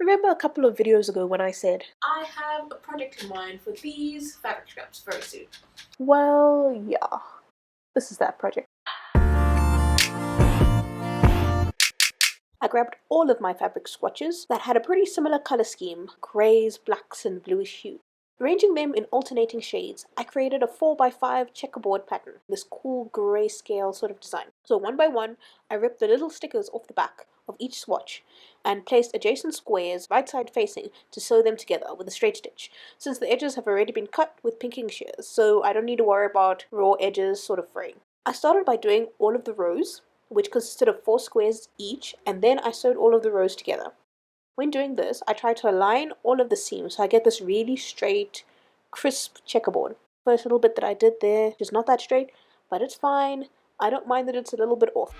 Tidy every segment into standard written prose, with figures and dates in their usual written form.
Remember a couple of videos ago when I said, I have a project in mind for these fabric scraps very soon? Well, yeah, this is that project. I grabbed all of my fabric swatches that had a pretty similar color scheme, greys, blacks, and bluish hues. Arranging them in alternating shades, I created a 4x5 checkerboard pattern, this cool grayscale sort of design. So one by one, I ripped the little stickers off the back of each swatch and placed adjacent squares right side facing to sew them together with a straight stitch, since the edges have already been cut with pinking shears, so I don't need to worry about raw edges sort of fraying. I started by doing all of the rows, which consisted of 4 squares each, and then I sewed all of the rows together. When doing this, I try to align all of the seams so I get this really straight, crisp checkerboard. First little bit that I did there is not that straight, but it's fine. I don't mind that it's a little bit off.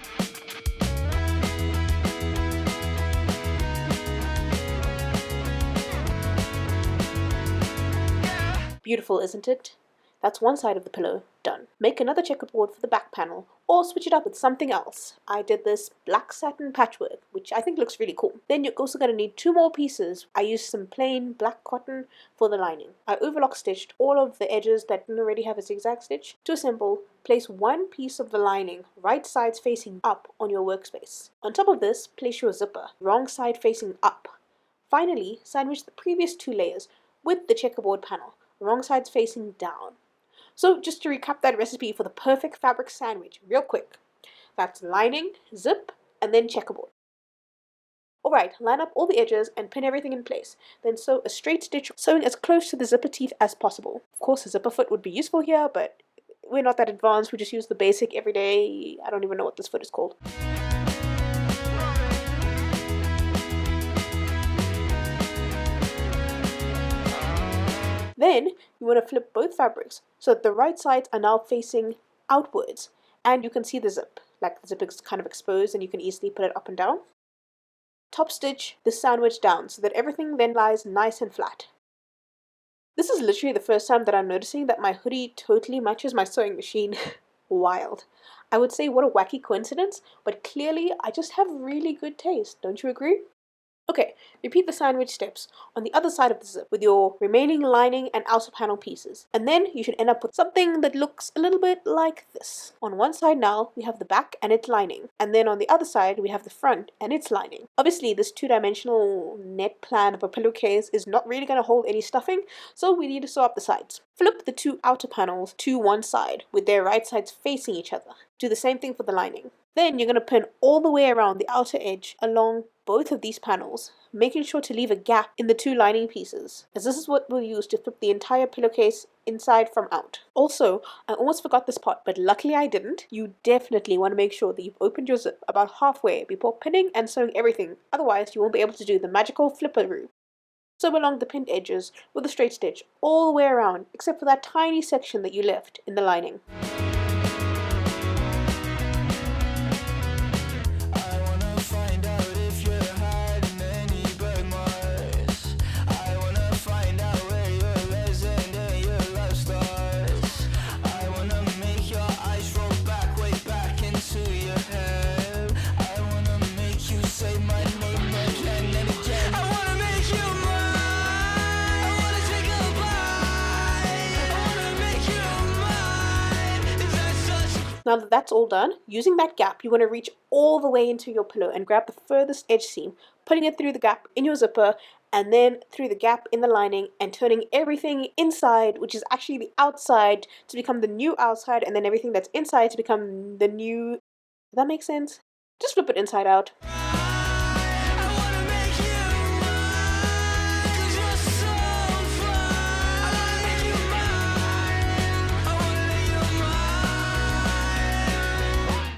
Beautiful, isn't it? That's one side of the pillow done. Make another checkerboard for the back panel, or switch it up with something else. I did this black satin patchwork, which I think looks really cool. Then you're also going to need 2 more pieces. I used some plain black cotton for the lining. I overlock stitched all of the edges that didn't already have a zigzag stitch. To assemble, place one piece of the lining right sides facing up on your workspace. On top of this, place your zipper, wrong side facing up. Finally, sandwich the previous 2 layers with the checkerboard panel, wrong sides facing down. So just to recap that recipe for the perfect fabric sandwich real quick. That's lining, zip, and then checkerboard. Alright, line up all the edges and pin everything in place. Then sew a straight stitch, sewing as close to the zipper teeth as possible. Of course a zipper foot would be useful here, but we're not that advanced, we just use the basic everyday, I don't even know what this foot is called. Then, you want to flip both fabrics so that the right sides are now facing outwards, and you can see the zip. Like the zip is kind of exposed and you can easily put it up and down. Top stitch the sandwich down so that everything then lies nice and flat. This is literally the first time that I'm noticing that my hoodie totally matches my sewing machine. Wild. I would say what a wacky coincidence, but clearly I just have really good taste, don't you agree? Okay, repeat the sandwich steps on the other side of the zip with your remaining lining and outer panel pieces. And then you should end up with something that looks a little bit like this. On one side now, we have the back and its lining. And then on the other side, we have the front and its lining. Obviously, this 2-dimensional net plan of a pillowcase is not really going to hold any stuffing, so we need to sew up the sides. Flip the 2 outer panels to one side with their right sides facing each other. Do the same thing for the lining. Then you're going to pin all the way around the outer edge along both of these panels, making sure to leave a gap in the 2 lining pieces, as this is what we'll use to flip the entire pillowcase inside from out. Also, I almost forgot this part, but luckily I didn't. You definitely want to make sure that you've opened your zip about halfway before pinning and sewing everything, otherwise you won't be able to do the magical flipperoo. Sew along the pinned edges with a straight stitch all the way around, except for that tiny section that you left in the lining. Now that that's all done, using that gap, you want to reach all the way into your pillow and grab the furthest edge seam, putting it through the gap in your zipper, and then through the gap in the lining, and turning everything inside, which is actually the outside, to become the new outside, and then everything that's inside to become the new... Does that make sense? Just flip it inside out.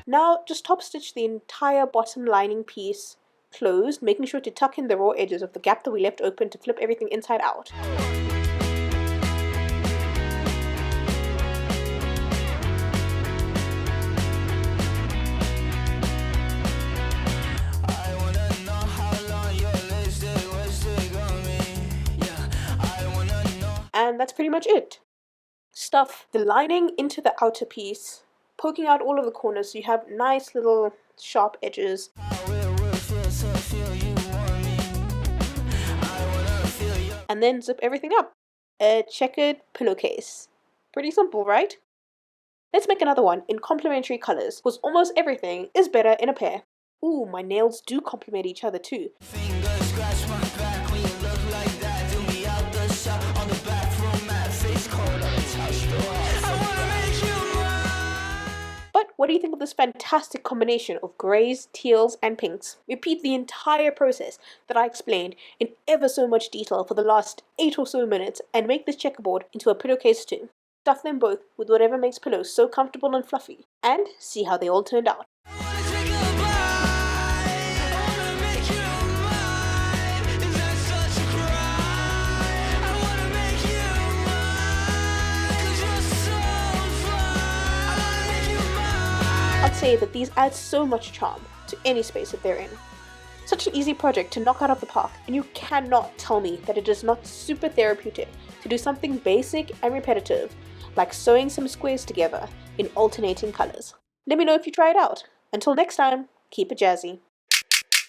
Now, just top stitch the entire bottom lining piece closed, making sure to tuck in the raw edges of the gap that we left open to flip everything inside out. And that's pretty much it. Stuff the lining into the outer piece, poking out all of the corners so you have nice little sharp edges. and then zip everything up. A checkered pillowcase. Pretty simple, right? Let's make another one in complementary colors, because almost everything is better in a pair. Ooh, my nails do complement each other too. But what do you think of this fantastic combination of greys, teals, and pinks? Repeat the entire process that I explained in ever so much detail for the last 8 or so minutes and make this checkerboard into a pillowcase too. Stuff them both with whatever makes pillows so comfortable and fluffy, and see how they all turned out. I'd say that these add so much charm to any space that they're in. Such an easy project to knock out of the park, and you cannot tell me that it is not super therapeutic to do something basic and repetitive, like sewing some squares together in alternating colors. Let me know if you try it out. Until next time, keep it jazzy.